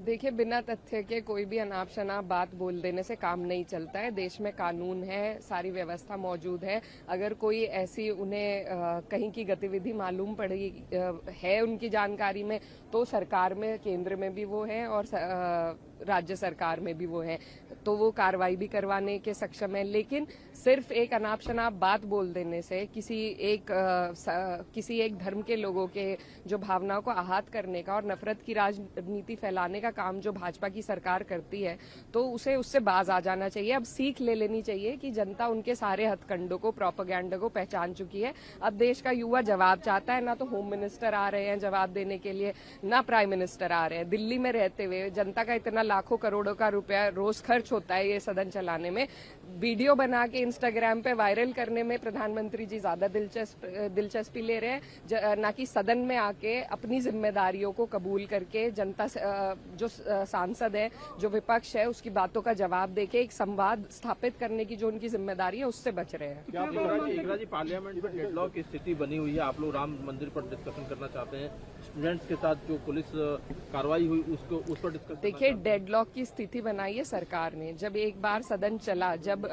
देखिए, बिना तथ्य के कोई भी अनाप शनाप बात बोल देने से काम नहीं चलता है। देश में कानून है, सारी व्यवस्था मौजूद है। अगर कोई ऐसी उन्हें कहीं की गतिविधि मालूम पड़ी है उनकी जानकारी में, तो सरकार में, केंद्र में भी वो है और राज्य सरकार में भी वो है, तो वो कार्रवाई भी करवाने के सक्षम है। लेकिन सिर्फ एक अनाप शनाप बात बोल देने से किसी एक धर्म के लोगों के जो भावनाओं को आहत करने का और नफरत की राजनीति फैलाने का काम जो भाजपा की सरकार करती है, तो उसे उससे बाज आ जाना चाहिए। अब सीख ले लेनी चाहिए कि जनता उनके सारे हथकंडों को, प्रोपेगेंडा को पहचान चुकी है। अब देश का युवा जवाब चाहता है। ना तो होम मिनिस्टर आ रहे हैं जवाब देने के लिए, ना प्राइम मिनिस्टर आ रहे हैं। दिल्ली में रहते हुए जनता का इतना लाखों करोड़ों का रुपया रोज खर्च होता है ये सदन चलाने में, वीडियो बना के इंस्टाग्राम पे वायरल करने में प्रधानमंत्री जी ज्यादा दिलचस्पी ले रहे हैं, ना कि सदन में आके अपनी जिम्मेदारियों को कबूल करके जनता जो सांसद है, जो विपक्ष है, उसकी बातों का जवाब देके एक संवाद स्थापित करने की जो उनकी जिम्मेदारी है उससे बच रहे हैं। क्या एकला जी, पार्लियामेंट में डेडलॉक की स्थिति बनी हुई है, आप लोग राम मंदिर पर डिस्कशन करना चाहते हैं, स्टूडेंट्स के साथ जो पुलिस कार्रवाई हुई उस पर डिस्कस। देखिए, डेडलॉक की स्थिति बनाई है सरकार ने। जब एक बार सदन चला, जब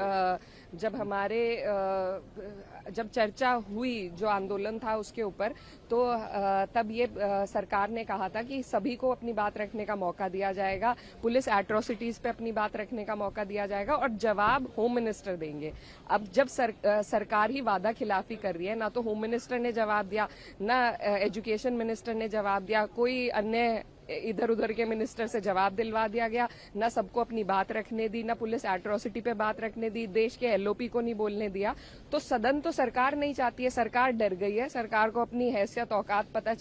चर्चा हुई जो आंदोलन था उसके ऊपर, तो तब ये सरकार ने कहा था कि सभी को अपनी बात रखने का मौका दिया जाएगा, पुलिस एट्रोसिटीज पे अपनी बात रखने का मौका दिया जाएगा और जवाब होम मिनिस्टर देंगे। अब जब सरकार ही वादा खिलाफी कर रही है, ना तो होम मिनिस्टर ने जवाब दिया, ना एजुकेशन मिनिस्टर ने जवाब दिया, कोई अन्य इधर उधर के मिनिस्टर से जवाब दिलवा दिया गया, ना सबको अपनी बात रखने दी, ना पुलिस एट्रोसिटी पे बात रखने दी, देश के एलओपी को नहीं बोलने दिया। तो सदन तो सरकार नहीं चाहती है, सरकार डर गई है। सरकार को अपनी हैसियत औकात पता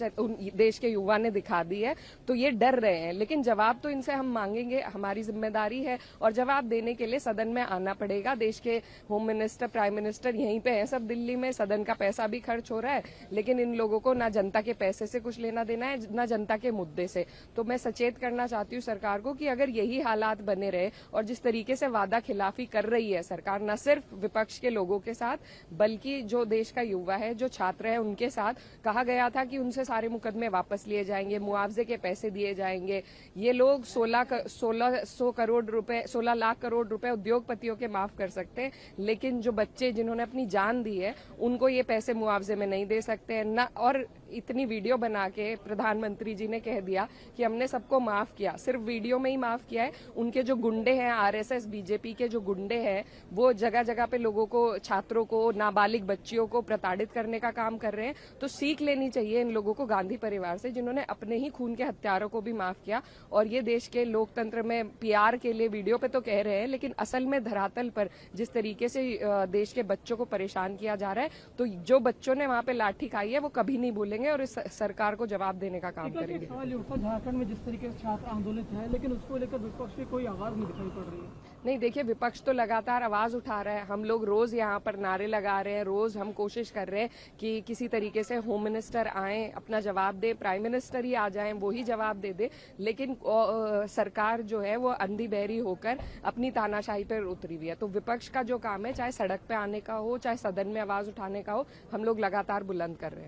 देश के युवा ने दिखा दी है, तो ये डर रहे हैं। लेकिन जवाब तो इनसे हम मांगेंगे, हमारी जिम्मेदारी है, और जवाब देने के लिए सदन में आना पड़ेगा। देश के होम मिनिस्टर, प्राइम मिनिस्टर यहीं पे है सब दिल्ली में, सदन का पैसा भी खर्च हो रहा है, लेकिन इन लोगों को ना जनता के पैसे से कुछ लेना देना है, ना जनता के मुद्दे से। तो मैं सचेत करना चाहती हूँ सरकार को कि अगर यही हालात बने रहे और जिस तरीके से वादा खिलाफी कर रही है सरकार, न सिर्फ विपक्ष के लोगों के साथ बल्कि जो देश का युवा है, जो छात्र है, उनके साथ कहा गया था कि उनसे सारे मुकदमे वापस लिए जाएंगे, मुआवजे के पैसे दिए जाएंगे। ये लोग 16 लाख करोड़ रुपए उद्योगपतियों के माफ कर सकते हैं, लेकिन जो बच्चे जिन्होंने अपनी जान दी है उनको ये पैसे मुआवजे में नहीं दे सकते हैं ना। और इतनी वीडियो बना के प्रधानमंत्री जी ने कह दिया कि हमने सबको माफ किया, सिर्फ वीडियो में ही माफ किया है। उनके जो गुंडे हैं, आरएसएस बीजेपी के जो गुंडे हैं, वो जगह जगह पे लोगों को, छात्रों को, नाबालिग बच्चियों को प्रताड़ित करने का काम कर रहे हैं। तो सीख लेनी चाहिए इन लोगों को गांधी परिवार से, जिन्होंने अपने ही खून के हत्यारों को भी माफ किया। और ये देश के लोकतंत्र में पीआर के लिए वीडियो पे तो कह रहे हैं, लेकिन असल में धरातल पर जिस तरीके से देश के बच्चों को परेशान किया जा रहा है, तो जो बच्चों ने वहां पे लाठी खाई है वो कभी नहीं भूलेंगे और इस सरकार को जवाब देने का काम करेंगे। झारखंड में जिस तरीके से छात्र आंदोलित है, लेकिन उसको लेकर विपक्ष की कोई आवाज नहीं दिखाई पड़ रही है। नहीं, देखिए, विपक्ष तो लगातार आवाज उठा रहा है। हम लोग रोज यहाँ पर नारे लगा रहे हैं, रोज हम कोशिश कर रहे हैं कि किसी तरीके से होम मिनिस्टर आए, अपना जवाब दे, प्राइम मिनिस्टर ही आ जाएं, वो ही जवाब दे दे। लेकिन सरकार जो है वो अंधी बहरी होकर अपनी तानाशाही पर उतरी हुई है। तो विपक्ष का जो काम है, चाहे सड़क पे आने का हो, चाहे सदन में आवाज उठाने का हो, हम लोग लगातार बुलंद कर रहे हैं।